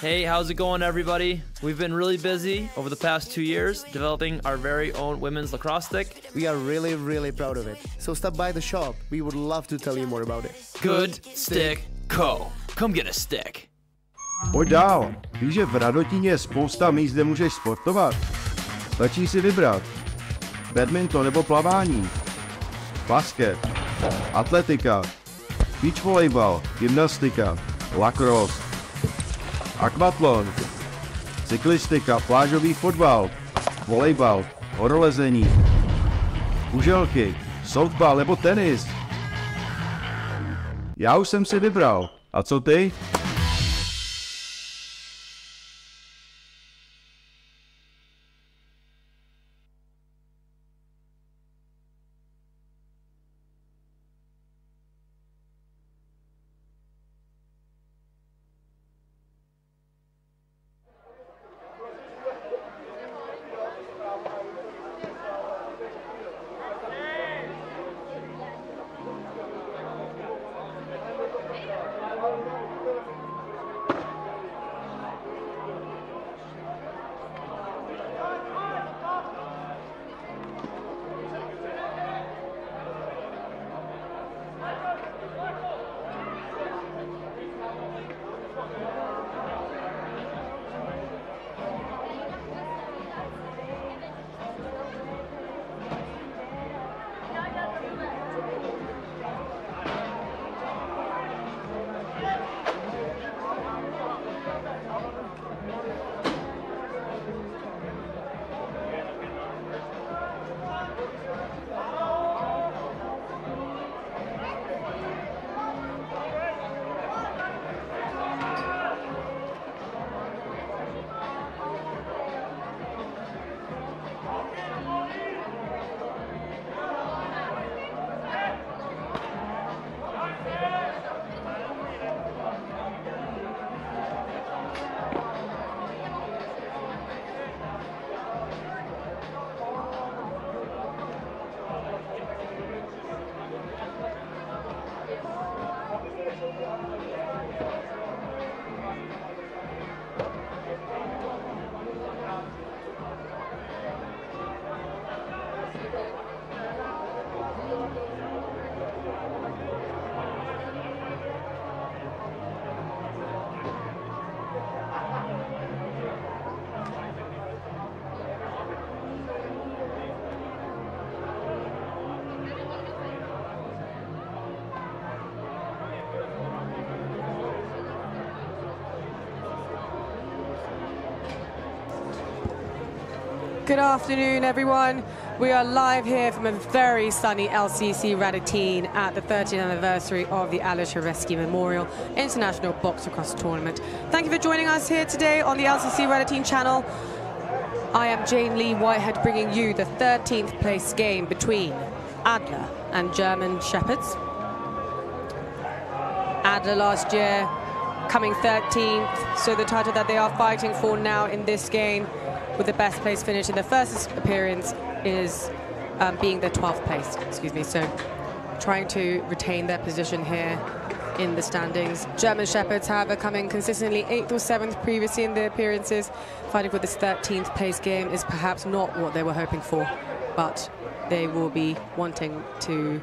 Hey, how's it going, everybody? We've been really busy over the past 2 years developing our very own women's lacrosse stick. We are really proud of it. So stop by the shop. We would love to tell you more about it. Good Stick Co. Come get a stick. Pojď dál. Víš, že v Radotíně je spousta míst, kde můžeš sportovat? Stačí si vybrat. Badminton nebo plavání. Basket. Atletika. Beach volejbal. Gymnastika. Lacrosse. Akvatlon. Cyklistika. Plážový fotbal. Volejbal. Horolezení. Kuželky. Softball nebo tenis. Já už jsem si vybral. A co ty? Good afternoon, everyone. We are live here from a very sunny LCC Radotín at the 30th anniversary of the Aleš Hřebeský Memorial International Box-lacrosse Tournament. Thank you for joining us here today on the LCC Radotín channel. I am Jane Lee Whitehead, bringing you the 13th place game between Adler and German Shepherds. Adler last year coming 13th, so the title that they are fighting for now in this game, with the best place finish in their first appearance, is being the 12th place, so trying to retain their position here in the standings. German Shepherds, however, coming consistently 8th or 7th previously in their appearances. Fighting for this 13th place game is perhaps not what they were hoping for, but they will be wanting to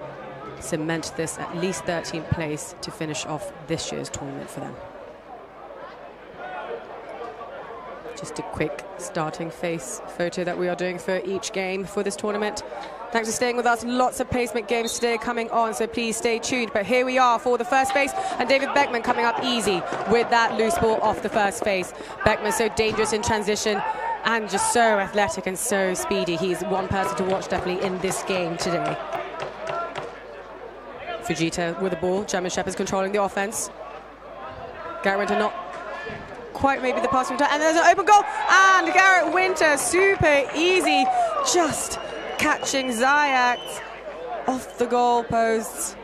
cement this at least 13th place to finish off this year's tournament for them. Just a quick starting face photo that we are doing for each game for this tournament. Thanks for staying with us. Lots of placement games today coming on, so please stay tuned. But here we are for the first face, and David Beckman coming up easy with that loose ball off the first face. Beckman so dangerous in transition and just so athletic and so speedy. He's one person to watch definitely in this game today. Fujita with the ball. German Shepherds controlling the offense. Garrett Winter not quite maybe the passing time, and there's an open goal, and Garrett Winter super easy, just catching Zayat off the goal posts,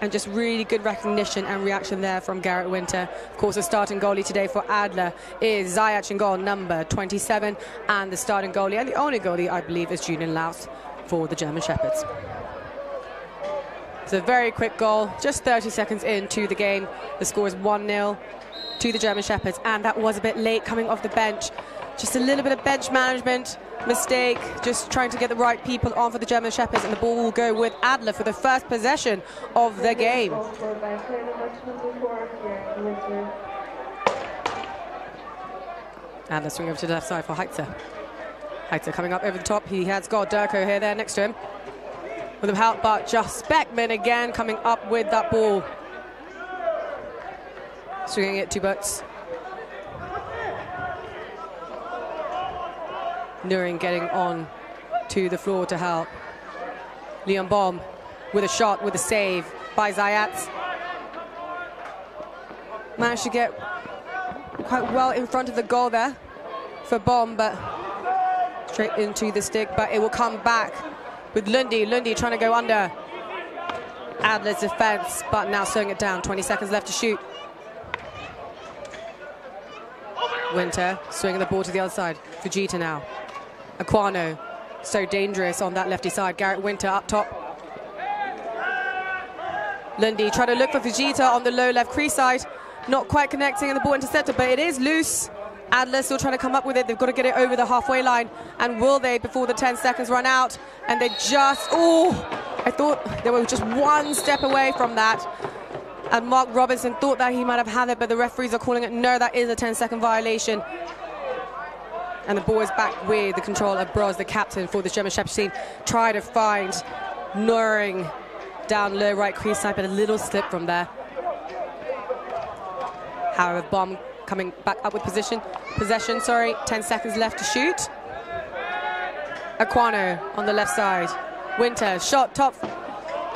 and just really good recognition and reaction there from Garrett Winter. Of course, the starting goalie today for Adler is Zayat in goal, number 27, and the starting goalie, and the only goalie I believe, is Julian Laus for the German Shepherds. It's a very quick goal, just 30 seconds into the game. The score is 1-0. to the German Shepherds, and that was a bit late coming off the bench. Just a little bit of bench management mistake, just trying to get the right people on for the German Shepherds, and the ball will go with Adler for the first possession of the game. Adler swinging over to the left side for Heitzer. Heitzer coming up over the top. He has got Durko here there next to him with him help, but just Beckman again coming up with that ball. Swinging it to Butts. Nuring getting on to the floor to help. Leon Baum with a shot, with a save by Zayats. Managed to get quite well in front of the goal there for Baum, but straight into the stick, but it will come back with Lundy. Lundy trying to go under Adler's defense, but now slowing it down. 20 seconds left to shoot. Winter swinging the ball to the other side. Fujita now. Aquano, so dangerous on that lefty side. Garrett Winter up top. Lundy trying to look for Fujita on the low left crease side. Not quite connecting, and the ball intercepted, but it is loose. Adler still trying to come up with it. They've got to get it over the halfway line. And will they before the 10 seconds run out? And they just, I thought they were just one step away from that. And Mark Robinson thought that he might have had it, but the referees are calling it no, that is a 10-second violation. And the ball is back with the control of Bros, the captain for the German Shepherd team. Try to find Nuring down low right crease side, but a little slip from there. However, Baum coming back up with possession, 10 seconds left to shoot. Aquano on the left side. Winter, shot top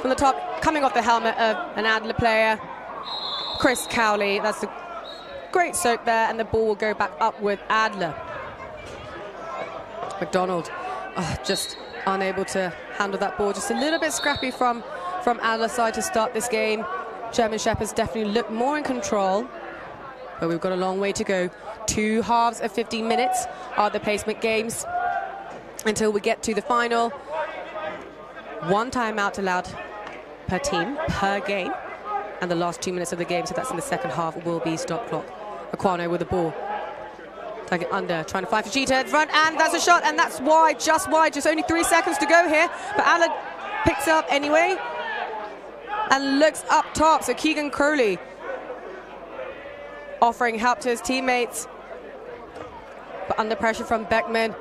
from the top, coming off the helmet of an Adler player. Chris Cowley, that's a great soak there, and the ball will go back up with Adler. McDonald, just unable to handle that ball. Just a little bit scrappy from Adler's side to start this game. German Shepherds definitely look more in control, but we've got a long way to go. 2 halves of 15 minutes are the placement games until we get to the final. 1 timeout allowed per team, per game, and the last 2 minutes of the game, so that's in the second half, will be stop clock. Aquano with the ball. Take it under, trying to find Fujita at the front, and that's a shot, and that's wide, just only 3 seconds to go here, but Adler picks up anyway, and looks up top, so Keegan Crowley offering help to his teammates, but under pressure from Beckman.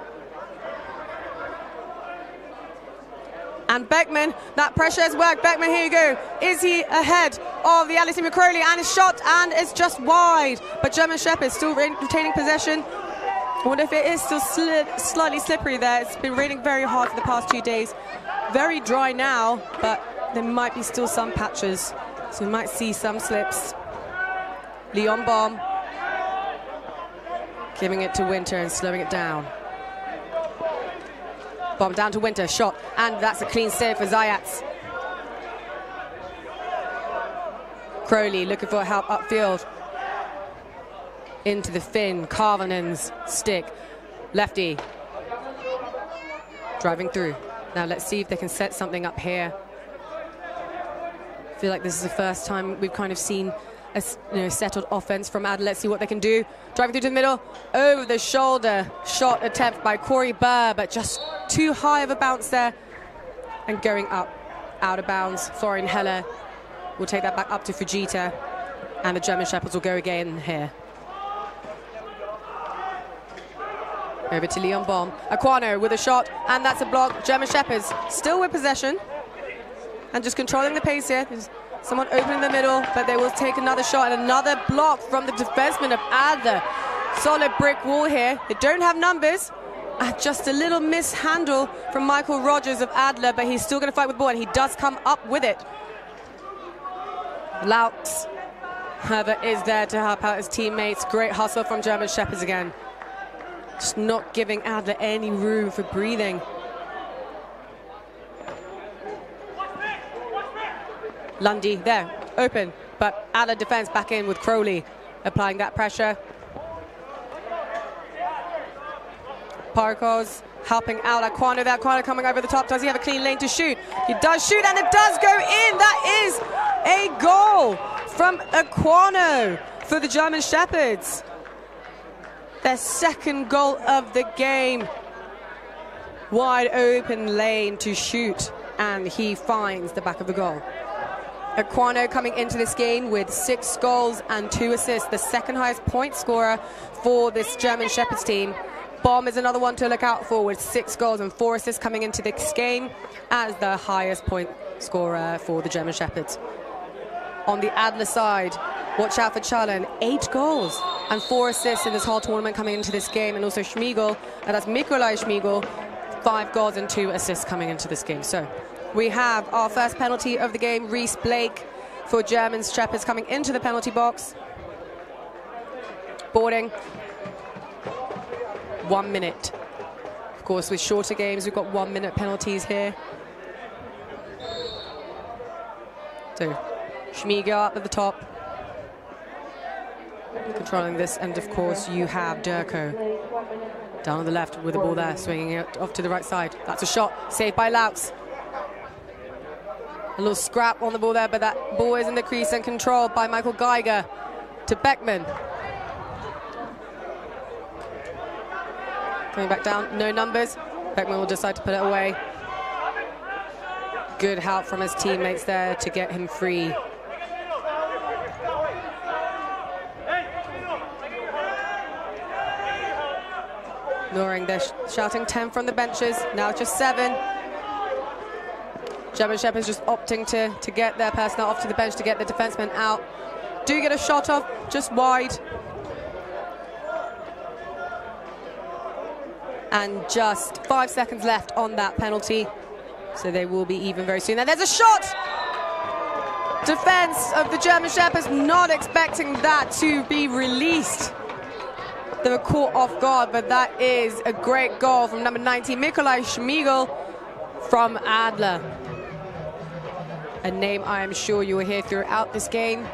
And Beckman, that pressure has worked. Beckman, here you go. Is he ahead of the Alex McCrowley? And his shot, and it's just wide. But German Shepherds still retaining possession. I wonder if it is still slightly slippery there. It's been raining very hard for the past 2 days. Very dry now, but there might be still some patches. So we might see some slips. Leon Baum giving it to Winter and slowing it down. Baum down to Winter, shot, and that's a clean save for Zayats. Crowley looking for help upfield. Into the Finn, Karvanen's stick. Lefty. Driving through. Now let's see if they can set something up here. I feel like this is the first time we've kind of seen a settled offense from Adler. Let's see what they can do. Driving through to the middle, over the shoulder shot attempt by Corey Burr, but just too high of a bounce there, and going up out of bounds. Florian Heller will take that back up to Fujita, and the German Shepherds will go again here. Over to Leon Baum. Aquano with a shot, and that's a block. German Shepherds still with possession and just controlling the pace here. There's someone open in the middle, but they will take another shot, and another block from the defenseman of Adler. Solid brick wall here. They don't have numbers. Just a little mishandle from Michael Rogers of Adler, but he's still going to fight with the ball, and he does come up with it. Laux, however, is there to help out his teammates. Great hustle from German Shepherds again. Just not giving Adler any room for breathing. Lundy there, open, but Adler defense back in with Crowley applying that pressure. Parkos helping out Aquano there. Aquano coming over the top. Does he have a clean lane to shoot? He does shoot, and it does go in. That is a goal from Aquano for the German Shepherds. Their second goal of the game. Wide open lane to shoot, and he finds the back of the goal. Aquano coming into this game with 6 goals and 2 assists, the second highest point scorer for this German Shepherds team. Bomb is another one to look out for with 6 goals and 4 assists coming into this game as the highest point scorer for the German Shepherds. On the Adler side, watch out for Challen, 8 goals and 4 assists in this whole tournament coming into this game, and also Schmiegel, and that's Mikolaj Schmiegel, 5 goals and 2 assists coming into this game. So we have our first penalty of the game, Reese Blake for German Shepherds coming into the penalty box. Boarding. 1 minute. Of course, with shorter games, we've got 1 minute penalties here. So Schmiegel up at the top, controlling this, and of course you have Durko down on the left with the ball there, swinging it off to the right side. That's a shot, saved by Laux. A little scrap on the ball there, but that ball is in the crease and controlled by Michael Geiger to Beckman. Coming back down, no numbers. Beckman will decide to put it away. Good help from his teammates there to get him free. Ignoring this, shouting 10 from the benches, now just 7. German Shepherds just opting to get their personnel off to the bench to get the defensemen out. Do get a shot off, just wide. And just 5 seconds left on that penalty. So they will be even very soon. And there's a shot! Defense of the German Shepherds not expecting that to be released. They were caught off guard, but that is a great goal from number 19, Mikolaj Schmiegel from Adler. A name I am sure you will hear throughout this game.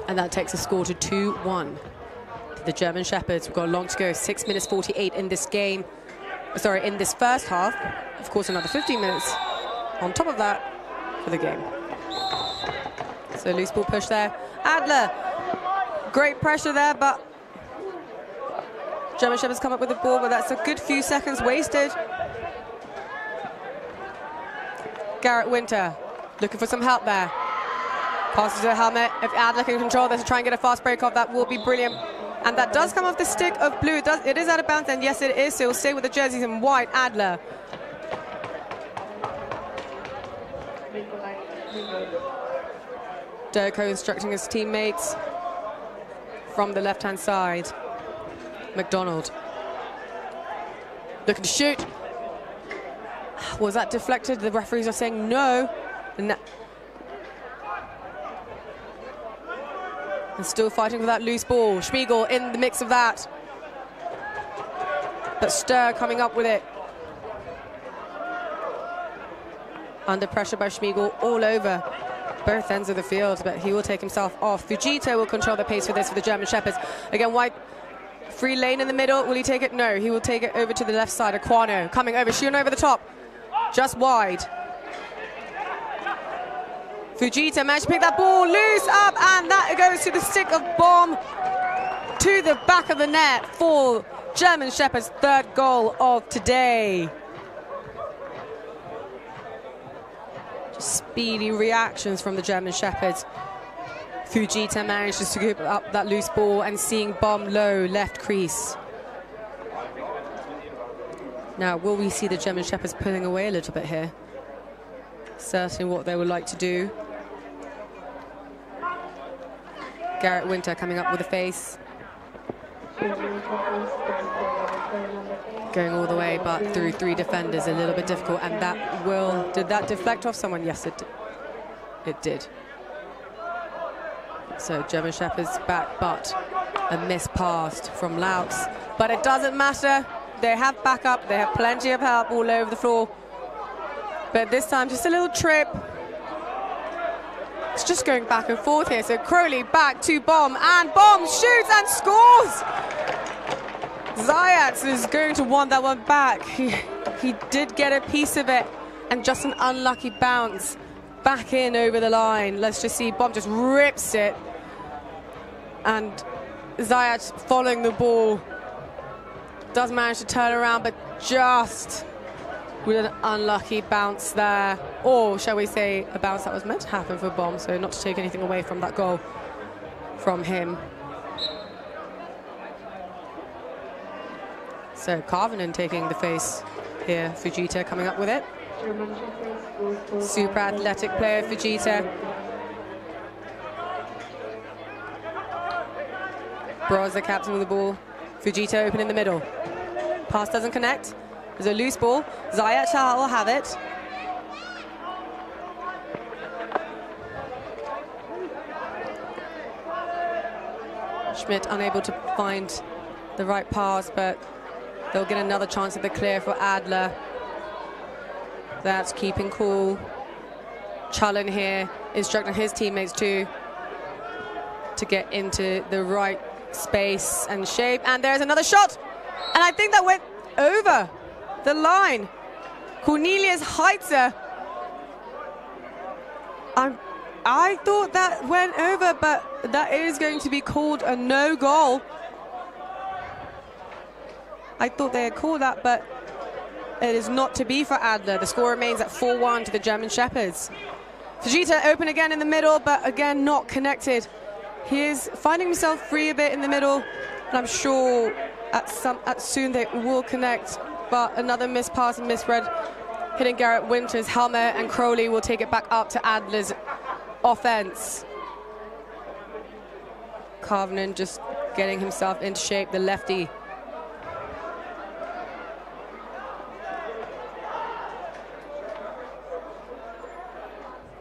And that takes the score to 2-1. The German Shepherds, we've got a long to go, 6 minutes 48 in this game. Sorry, in this first half. Of course, another 15 minutes on top of that for the game. So loose ball push there. Adler, great pressure there, but German Shepherds come up with the ball, but that's a good few seconds wasted. Garrett Winter looking for some help there. Passes to the helmet. If Adler can control this to try and get a fast break off, that will be brilliant. And that does come off the stick of blue. It is out of bounds, and yes, it is. So he'll stay with the jerseys in white. Adler. Durko instructing his teammates from the left-hand side. McDonald looking to shoot. Was that deflected? The referees are saying no. And still fighting for that loose ball. Schmiegel in the mix of that. But Sturr coming up with it. Under pressure by Schmiegel all over both ends of the field, but he will take himself off. Fujita will control the pace for this for the German Shepherds. Again, wide free lane in the middle. Will he take it? No, he will take it over to the left side. Aquano coming over, shooting over the top. Just wide. Fujita managed to pick that ball loose up, and that goes to the stick of Bomb to the back of the net for German Shepherds' 3rd goal of today. Just speedy reactions from the German Shepherds. Fujita manages to give up that loose ball and seeing Bomb low left crease. Now, will we see the German Shepherds pulling away a little bit here? Certainly what they would like to do. Garrett Winter coming up with a face. Going all the way, but through 3 defenders, a little bit difficult. And that will... Did that deflect off someone? Yes, it did. It did. So German Shepherds back, but a missed pass from Laux. But it doesn't matter. They have backup. They have plenty of help all over the floor. But this time, just a little trip. It's just going back and forth here. So Crowley back to Bomb, and Bomb shoots and scores! Zayats is going to want that one back. He did get a piece of it, and just an unlucky bounce back in over the line. Let's just see, Bomb just rips it. And Zayat following the ball. Does manage to turn around, but just with an unlucky bounce there. Or shall we say, a bounce that was meant to happen for Bomb, so not to take anything away from that goal from him. So Karvinen taking the face here. Fujita coming up with it. Super athletic player, Fujita. Bros, the captain with the ball. Fujita open in the middle. Pass doesn't connect. There's a loose ball. Zayat will have it. Schmidt unable to find the right pass, but they'll get another chance at the clear for Adler. That's keeping cool. Cullen here instructing his teammates to get into the right space and shape. And there's another shot. And I think that went over the line. Cornelius Heitzer. I thought that went over, but that is going to be called a no goal. I thought they had called that, but it is not to be for Adler. The score remains at 4-1 to the German Shepherds. Fujita open again in the middle, but again not connected. He is finding himself free a bit in the middle, and I'm sure at soon they will connect. But another missed pass and misread, hitting Garrett Winter's helmet, and Crowley will take it back up to Adler's offense. Karvinen just getting himself into shape, the lefty.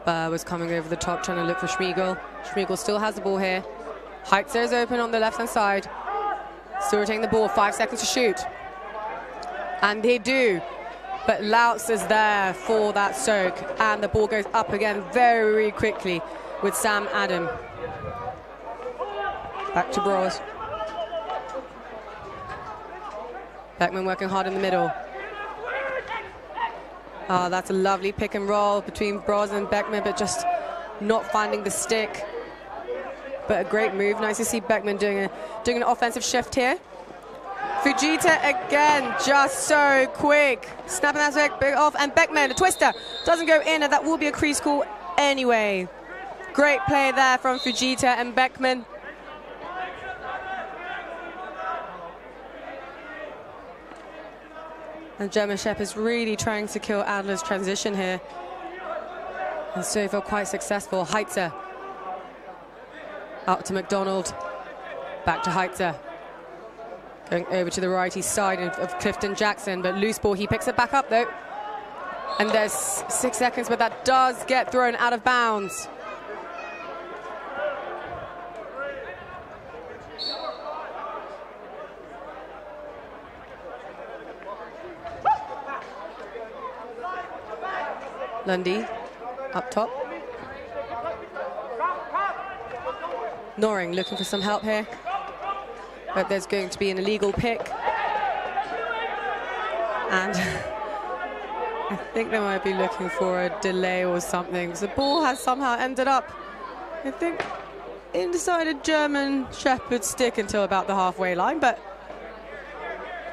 Was coming over the top, trying to look for Schmiegel. Schmiegel still has the ball here. Heitzer is open on the left-hand side. Still retaining the ball, 5 seconds to shoot. And they do. But Lautz is there for that soak. And the ball goes up again very quickly with Sam Adam. Back to Bros. Beckman working hard in the middle. Oh, that's a lovely pick and roll between Bros and Beckman, but just not finding the stick. But a great move. Nice to see Beckman doing an offensive shift here. Fujita again, just so quick. Snapping that big off, and Beckman, the twister, doesn't go in, and that will be a crease call anyway. Great play there from Fujita and Beckman. And German Shepherds really trying to kill Adler's transition here. And so far quite successful. Heitzer. Out to McDonald. Back to Heitzer. Going over to the righty side of Clifton Jackson, but loose ball, he picks it back up though. And there's 6 seconds, but that does get thrown out of bounds. Lundy up top. Noring looking for some help here, but there's going to be an illegal pick, and I think they might be looking for a delay or something. The ball has somehow ended up, I think, inside a German Shepherd stick until about the halfway line, but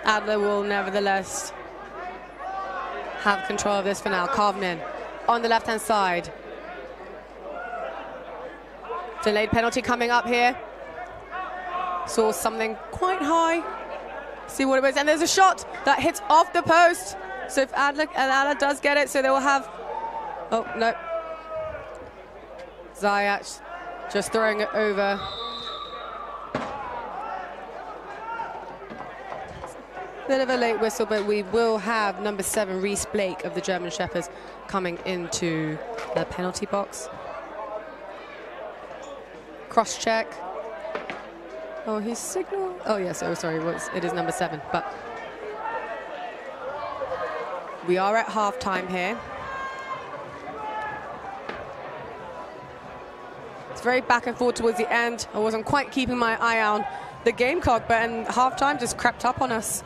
Adler will nevertheless have control of this for now. Karvinen on the left-hand side. Delayed penalty coming up here. Saw something quite high. See what it was, and there's a shot that hits off the post. So if Adler does get it, so they will have. Oh no, Zayat just throwing it over. Bit of a late whistle, but we will have number 7, Reese Blake of the German Shepherds, coming into the penalty box. Cross check. Oh, he's signal. Oh yes, oh sorry, it is number 7, but we are at half-time here. It's very back and forth towards the end. I wasn't quite keeping my eye on the game clock, but in half-time just crept up on us.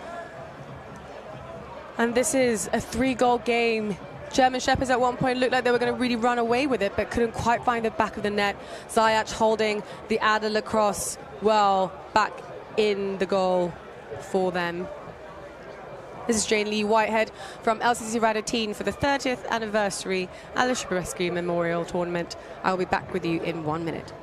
And this is a 3-goal game German Shepherds at one point looked like they were going to really run away with it, but couldn't quite find the back of the net. Zajac holding the Adler lacrosse well back in the goal for them. This is Jane Lee Whitehead from LCC Radotín for the 30th anniversary Aleš Hřebeský Memorial Tournament. I'll be back with you in 1 minute.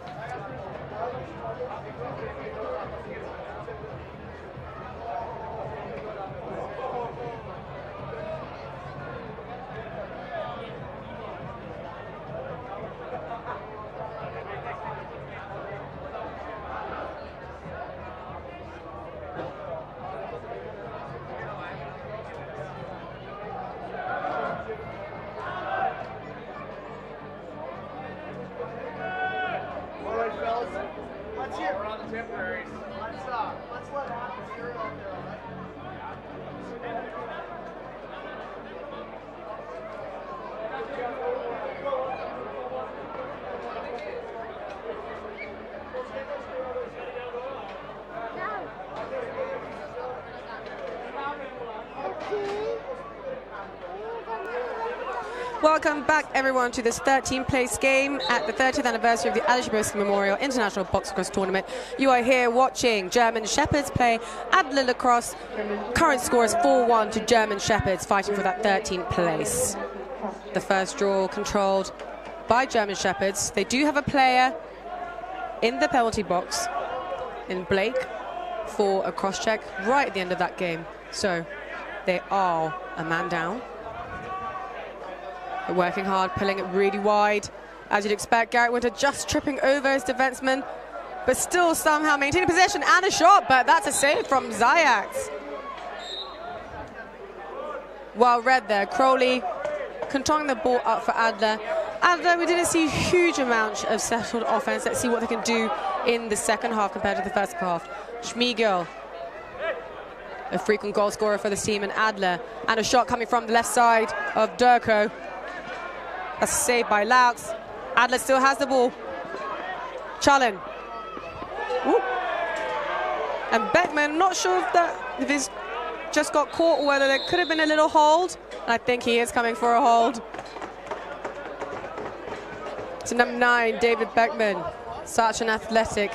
Welcome back, everyone, to this 13th place game at the 30th anniversary of the Aleš Hřebeský Memorial International Box-lacrosse Tournament. You are here watching German Shepherds play Adler lacrosse. Current score is 4-1 to German Shepherds, fighting for that 13th place. The first draw controlled by German Shepherds. They do have a player in the penalty box in Blake for a cross-check right at the end of that game. So they are a man down. They're working hard, pulling it really wide. As you'd expect, Garrett Winter just tripping over his defenseman, but still somehow maintaining possession and a shot, but that's a save from Zajac. Well read there. Crowley controlling the ball up for Adler. Adler, we didn't see a huge amount of settled offense. Let's see what they can do in the second half compared to the first half. Schmiegel, a frequent goal scorer for the team, and Adler, and a shot coming from the left side of Durko. That's a save by Laux. Adler still has the ball. Challen. Ooh. And Beckman, not sure if he's just got caught or whether there could have been a little hold. I think he is coming for a hold. So number 9, David Beckman. Such an athletic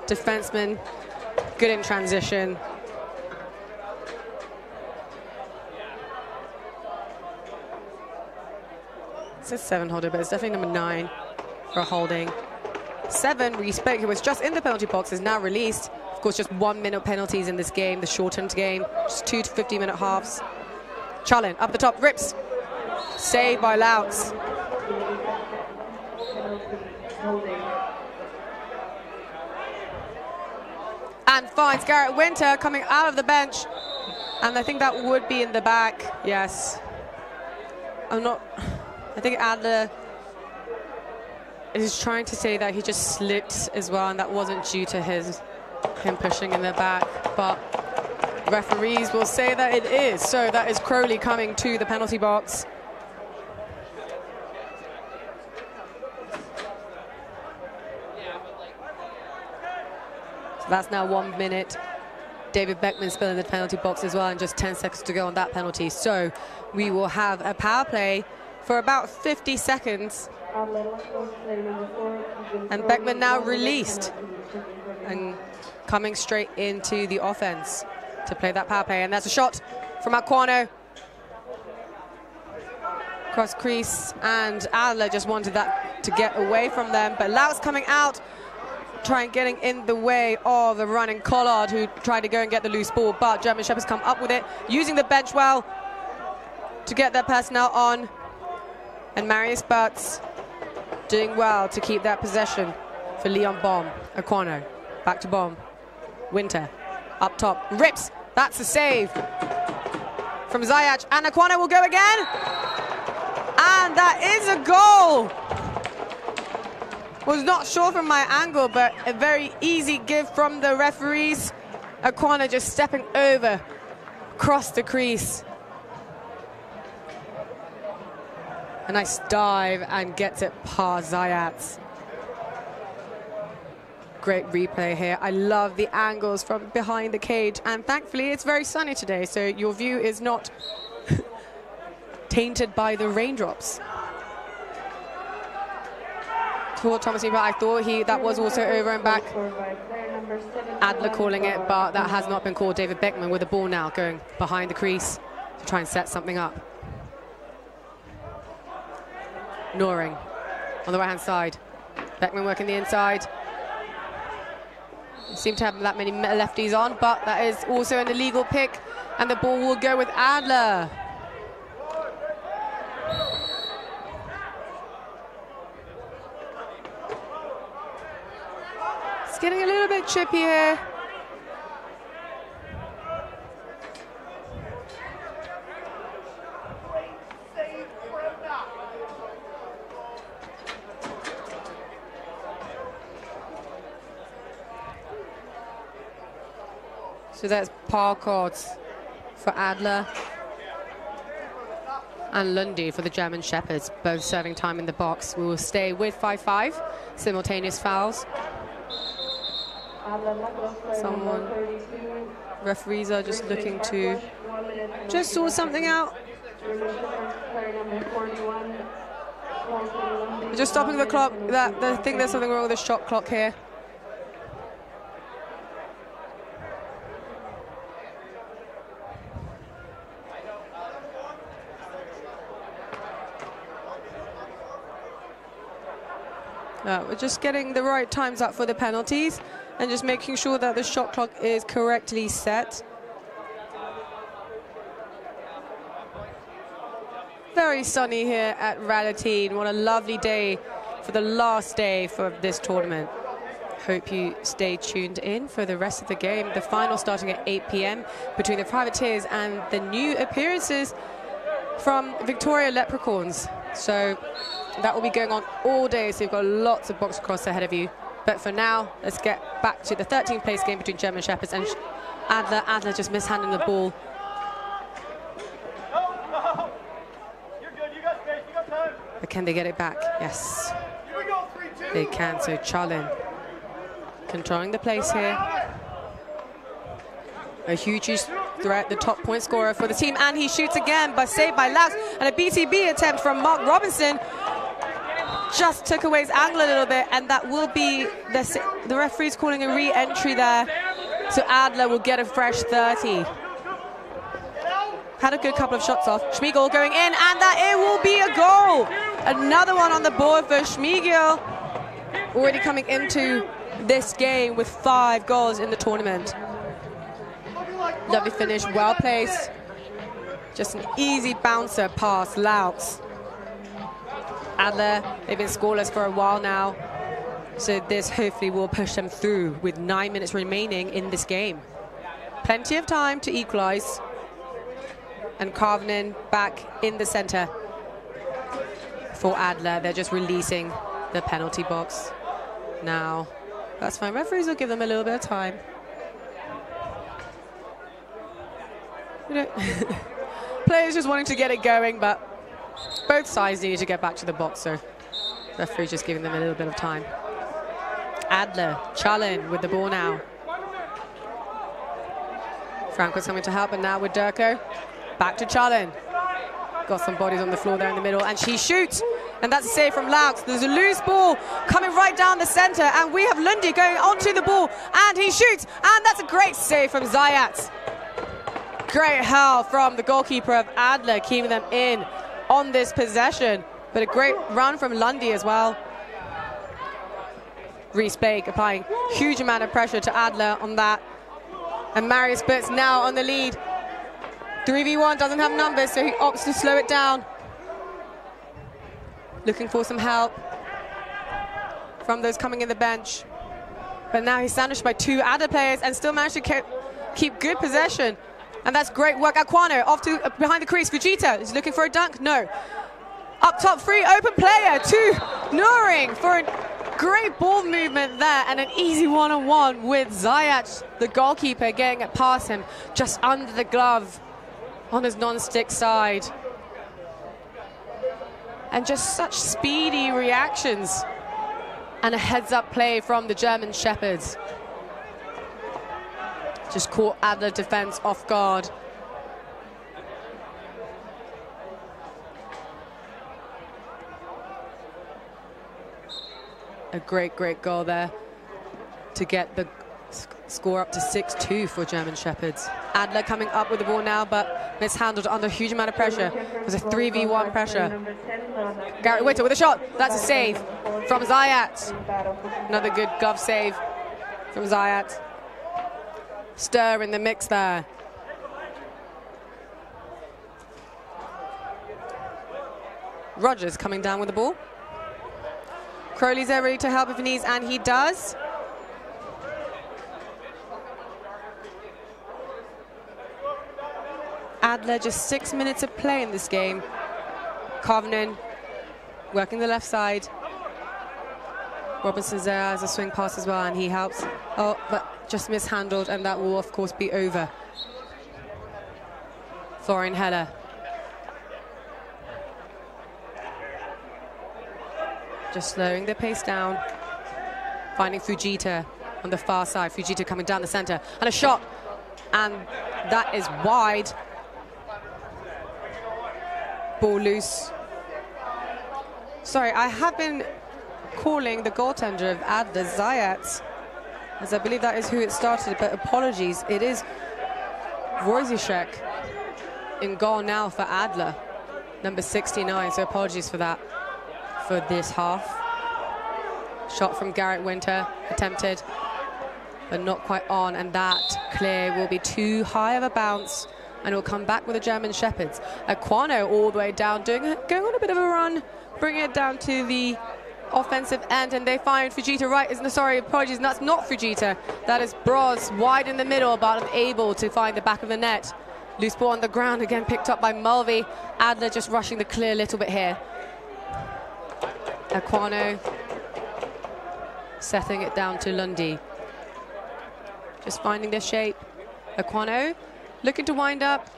defenseman. Good in transition. It's a 7 holder, but it's definitely number 9 for a holding. 7, Respect, who was just in the penalty box, is now released. Of course, just 1 minute penalties in this game, the shortened game, just 2 to 50-minute halves. Challen up the top, rips. Saved by Laux. And finds Garrett Winter coming out of the bench. And I think that would be in the back, yes. I think Adler is trying to say that he just slipped as well, and that wasn't due to him pushing in the back, but referees will say that it is. So that is Crowley coming to the penalty box. So that's now 1 minute. David Beckman still in the penalty box as well, and just 10 seconds to go on that penalty. So we will have a power play for about 50 seconds. And Beckman now released and coming straight into the offense to play that power play. And that's a shot from Aquano. Cross crease, and Adler just wanted that to get away from them. But Laux coming out, getting in the way of the running Collard, who tried to go and get the loose ball. But German Shepherds come up with it, using the bench well to get their personnel on. And Marius Butts doing well to keep that possession for Leon Baum. Aquano, back to Baum. Winter, up top, rips. That's a save from Zajac. And Aquano will go again. And that is a goal. Was not sure from my angle, but a very easy give from the referees. Aquano just stepping over, across the crease. A nice dive and gets it past Zajac. Great replay here. I love the angles from behind the cage, and thankfully it's very sunny today, so your view is not tainted by the raindrops. Thomas, but I thought that was also over and back. Adler calling it, but that has not been called. David Beckman with the ball now, going behind the crease to try and set something up. Noring on the right-hand side. Beckman working the inside. Seem to have that many lefties on, but that is also an illegal pick, and the ball will go with Adler. It's getting a little bit chippy here. So that's par cards for Adler and Lundy for the German Shepherds, both serving time in the box. We will stay with 5-5, simultaneous fouls. Referees are just looking to just sort something out. Just stopping the clock. I think there's something wrong with the shot clock here. We're just getting the right times up for the penalties and just making sure that the shot clock is correctly set. Very sunny here at Radotín. What a lovely day for the last day for this tournament. Hope you stay tuned in for the rest of the game. The final starting at 8 p.m. between the Privateers and the new appearances from Victoria Leprechauns. So that will be going on all day, so you've got lots of box-lacrosse ahead of you. But for now, let's get back to the 13th place game between German Shepherds and Adler. Adler just mishandling the ball. But can they get it back? Yes, they can. So Charlin controlling the place here. A huge threat, the top point scorer for the team, and he shoots again, but saved by Lax, and a BTB attempt from Mark Robinson just took away his angle a little bit, and that will be the referee's calling a re-entry there, so Adler will get a fresh 30. Had a good couple of shots off. Schmiegel going in, and that it will be a goal. Another one on the board for Schmiegel, already coming into this game with 5 goals in the tournament. Lovely finish, well placed. Just an easy bouncer past Laux. Adler, they've been scoreless for a while now, so this hopefully will push them through with 9 minutes remaining in this game. Plenty of time to equalize. And Karvinen back in the center for Adler. They're just releasing the penalty box now. That's fine, referees will give them a little bit of time. You know, players just wanting to get it going, but both sides need to get back to the box, so referee's just giving them a little bit of time. Adler, Charlin with the ball now. Franco's coming to help, and now with Durko. Back to Charlin. Got some bodies on the floor there in the middle, and she shoots, and that's a save from Laux. There's a loose ball coming right down the center, and we have Lundy going onto the ball, and he shoots, and that's a great save from Zayat. Great help from the goalkeeper of Adler, keeping them in on this possession, but a great run from Lundy as well. Reese Blake applying huge amount of pressure to Adler on that, and Marius Butz now on the lead. 3v1, doesn't have numbers, so he opts to slow it down. Looking for some help from those coming in the bench, but now he's sandwiched by 2 Adler players and still managed to keep good possession. And that's great work. Aquano off to behind the crease. Fujita is looking for a dunk. No. Up top, free open player to Nuring for a great ball movement there, and an easy one-on-one with Zayat, the goalkeeper, getting it past him just under the glove on his non-stick side. And just such speedy reactions and a heads-up play from the German Shepherds. Just caught Adler defense off guard. A great, great goal there to get the score up to 6-2 for German Shepherds. Adler coming up with the ball now, but mishandled under a huge amount of pressure. It was a 3v1 pressure. Garrett Witter with a shot. That's a save from Zayat. Another good glove save from Zayat. Stir in the mix there. Rogers coming down with the ball. Crowley's there ready to help if he needs, and he does. Adler just 6 minutes of play in this game. Kovnin working the left side. Robinson's there as a swing pass as well, and he helps. Oh, but just mishandled, and that will of course be over. Florian Heller. Just slowing the pace down. Finding Fujita on the far side. Fujita coming down the center, and a shot, and that is wide. Ball loose. Sorry, I have been calling the goaltender of Adler Zayat, as I believe that is who it started, but apologies. It is Wojciech in goal now for Adler, number 69, so apologies for that for this half. Shot from Garrett Winter, attempted, but not quite on, and that clear will be too high of a bounce, and will come back with the German Shepherds. Aquano all the way down, going on a bit of a run, bringing it down to the offensive end, and they find Fujita right. Sorry, apologies, that's not Fujita. That is Broz, wide in the middle, but unable to find the back of the net. Loose ball on the ground, again picked up by Mulvey. Adler just rushing the clear a little bit here. Aquano setting it down to Lundy. Just finding their shape. Aquano looking to wind up,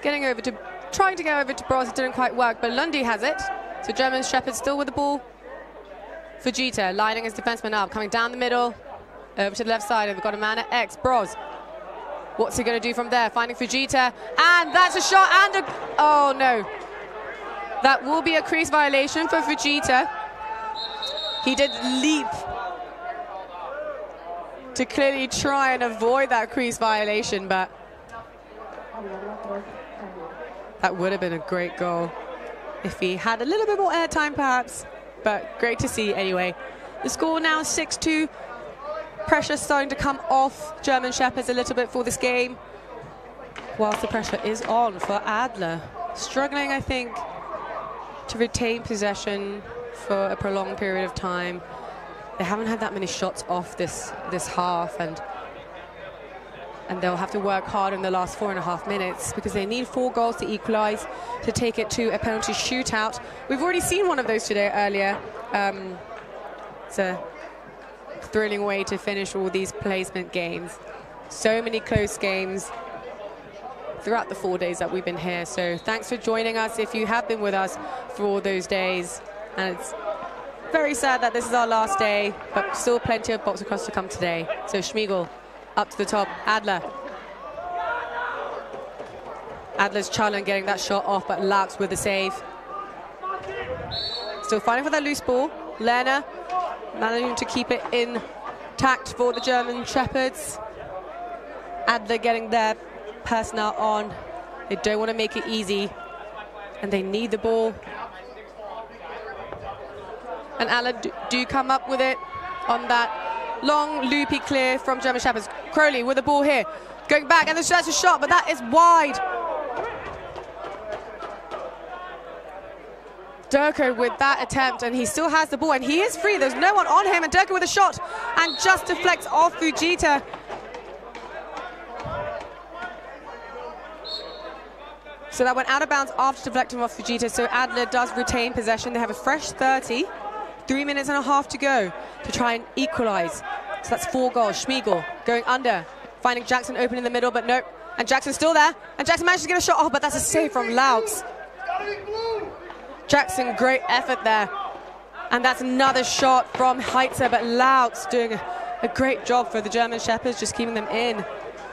trying to get over to Broz. It didn't quite work, but Lundy has it. So German Shepherd still with the ball. Fujita lining his defenseman up, coming down the middle, over to the left side, and we've got a man at X, Broz. What's he going to do from there? Finding Fujita, and that's a shot, and oh no. That will be a crease violation for Fujita. He did leap to clearly try and avoid that crease violation, but that would have been a great goal if he had a little bit more airtime perhaps, but great to see anyway. The score now 6-2. Pressure starting to come off German Shepherds a little bit for this game, whilst the pressure is on for Adler. Struggling, I think, to retain possession for a prolonged period of time. They haven't had that many shots off this half, and they'll have to work hard in the last 4.5 minutes because they need 4 goals to equalize, to take it to a penalty shootout. We've already seen one of those today earlier. It's a thrilling way to finish all these placement games. So many close games throughout the 4 days that we've been here. So thanks for joining us if you have been with us for all those days. And it's very sad that this is our last day, but still plenty of box-lacrosse to come today. So Schmiegel up to the top, Adler. Adler's challenge getting that shot off, but Laux with the save. Still fighting for that loose ball. Lerner managing to keep it intact for the German Shepherds. Adler getting their personnel on. They don't want to make it easy, and they need the ball. And Adler do come up with it on that long loopy clear from German Shepherds. Crowley with the ball here, going back, and that's a shot, but that is wide. Durko with that attempt, and he still has the ball, and he is free. There's no one on him, and Durko with a shot, and just deflects off Fujita. So that went out of bounds after deflecting off Fujita, so Adler does retain possession. They have a fresh 30, 3 minutes and a half to go to try and equalize. So that's 4 goals. Schmiegel going under, finding Jackson open in the middle, but nope. And Jackson's still there, and Jackson manages to get a shot off, but that's a save from Laux. Jackson, great effort there. And that's another shot from Heitzer, but Laux doing a great job for the German Shepherds, just keeping them in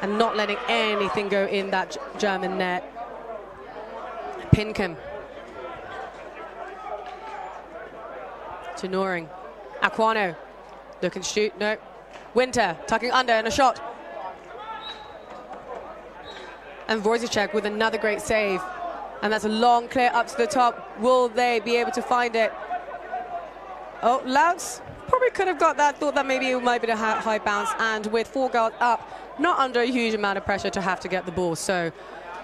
and not letting anything go in that German net. Pinkham to Noring. Aquano looking to shoot, no. Winter tucking under and a shot. And Wojciech with another great save. And that's a long clear up to the top. Will they be able to find it? Oh, Louts probably could have got that, thought that maybe it might be a high bounce. And with 4 guards up, not under a huge amount of pressure to have to get the ball. So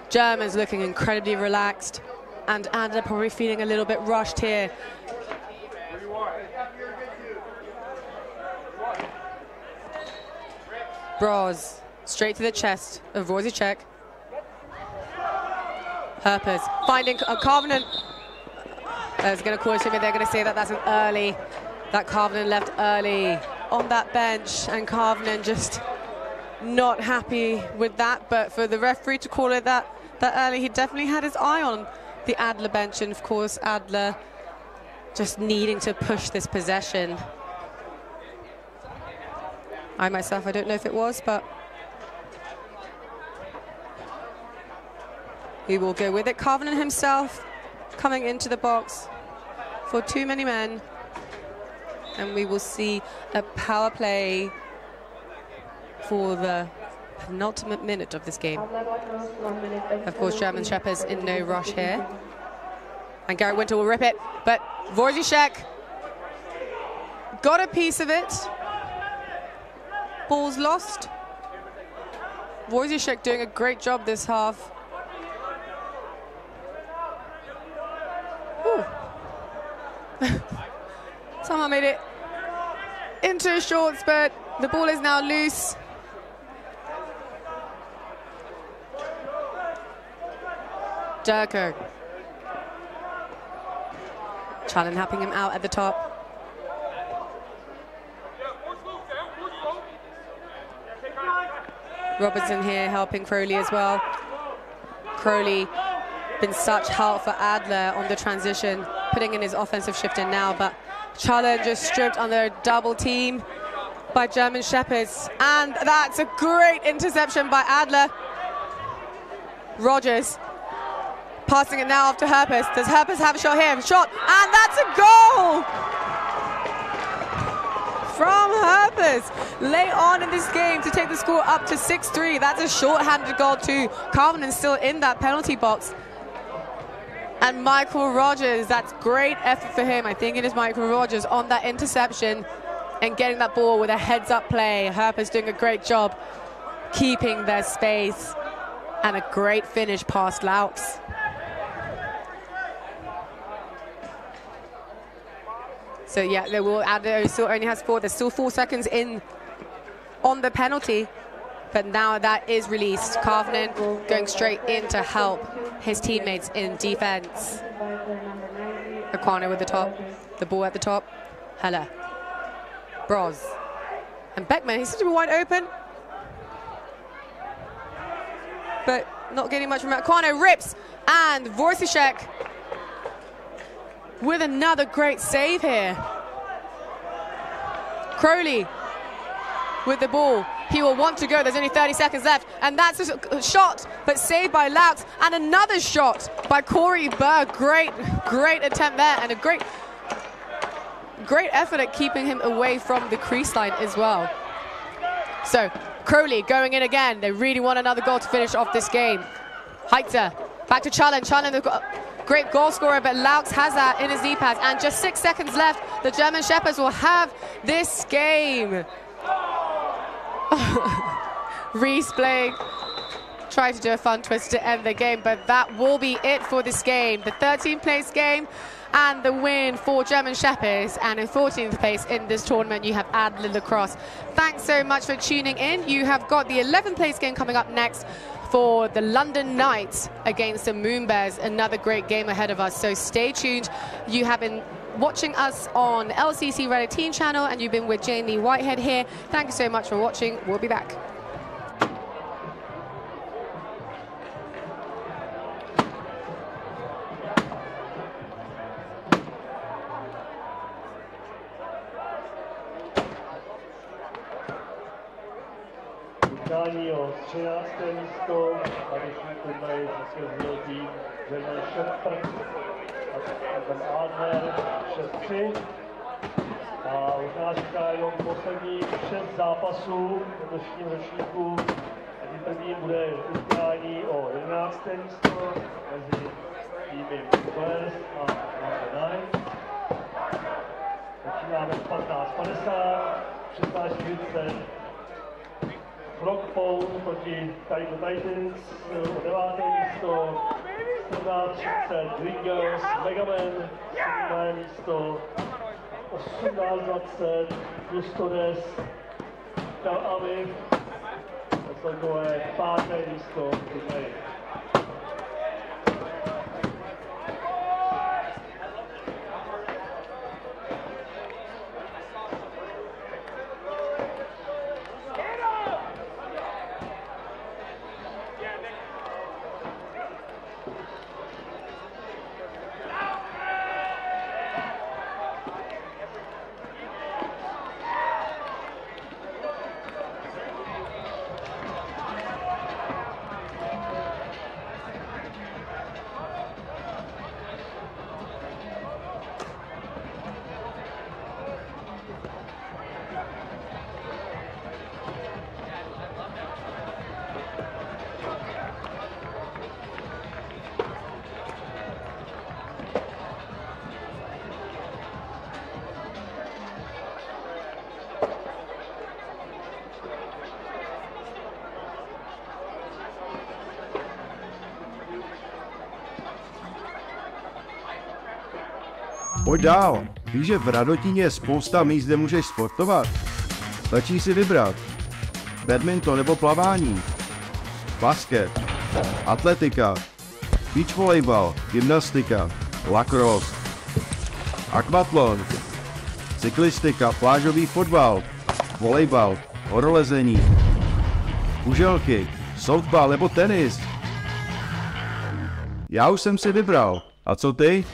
Germans looking incredibly relaxed. And Adler probably feeling a little bit rushed here. Broz straight to the chest of Wojciech. Herpers finding Karvinen. Is going to call it to me. They're going to say that that's an early. That Karvinen left early on that bench, and Karvinen just not happy with that. But for the referee to call it that early, he definitely had his eye on the Adler bench, and of course Adler just needing to push this possession. I myself, I don't know if it was, but he will go with it. Karvinen himself coming into the box for too many men. And we will see a power play for the penultimate minute of this game. Of course, German Shepherds in no rush here. And Garrett Winter will rip it, but Wojciech got a piece of it. Ball's lost. Wojciech doing a great job this half. Somehow made it into a shorts, but the ball is now loose. Durko. Challen helping him out at the top. Robertson here helping Crowley as well. Crowley been such help for Adler on the transition, putting in his offensive shift in now, but Challen just stripped under a double team by German Shepherds. And that's a great interception by Adler. Rogers passing it now off to Herpes. Does Herpes have a shot here? Shot, and that's a goal! From Herpes, late on in this game to take the score up to 6-3. That's a short-handed goal too. Karvinen still in that penalty box. And Michael Rogers, that's great effort for him. I think it is Michael Rogers on that interception and getting that ball with a heads-up play. Herpes doing a great job keeping their space, and a great finish past Louts. So yeah, they will add, still only has 4. There's still 4 seconds in on the penalty, but now that is released. Karvinen going straight in to help his teammates in defense. Aquano with the top, the ball at the top. Heller, Broz, and Beckman. He seems to be wide open, but not getting much from it. Aquano rips, and Wojciech with another great save here. Crowley with the ball. He will want to go. There's only 30 seconds left. And that's a shot, but saved by Louts. And another shot by Corey Berg. Great attempt there. And a great effort at keeping him away from the crease line as well. So Crowley going in again. They really want another goal to finish off this game. Heitzer back to Challen. Challen, the great goal scorer, but Louts has that in his knee pads. And just 6 seconds left. The German Shepherds will have this game. Reese Blake tried to do a fun twist to end the game, but that will be it for this game. The 13th place game and the win for German Shepherds. And in 14th place in this tournament, you have Adler Lacrosse. Thanks so much for tuning in. You have got the 11th place game coming up next for the London Knights against the Moon Bears. Another great game ahead of us, so stay tuned. You have been watching us on LCC Radotín channel, and you've been with Jamie Whitehead here. Thank you so much for watching. We'll be back. Utkání o 13. místo a dnešní turnaj zvítězil tým German Shepherds a ten Adler 6-3. A už nás čeká jenom poslední 6 zápasů v dnešním ročníku. A tím prvním bude utkání o 11. místo mezi týmy Adler a Radotín. Začínáme v 15:50, 16:40. Rockpound proti Titans o 9. místo, 17:30 Dwingers, Megaman, 7. místo, 18:20 Custodes, Tel Aviv, celkové 5. místo v turnaji. Pojď dál. Víš, že v Radotíně je spousta míst, kde můžeš sportovat? Stačí si vybrat. Badminton nebo plavání. Basket. Atletika. Beach volejbal. Gymnastika. Lacrosse. Akvatlon. Cyklistika. Plážový fotbal. Volejbal. Horolezení. Kuželky. Softball nebo tenis. Já už jsem si vybral. A co ty?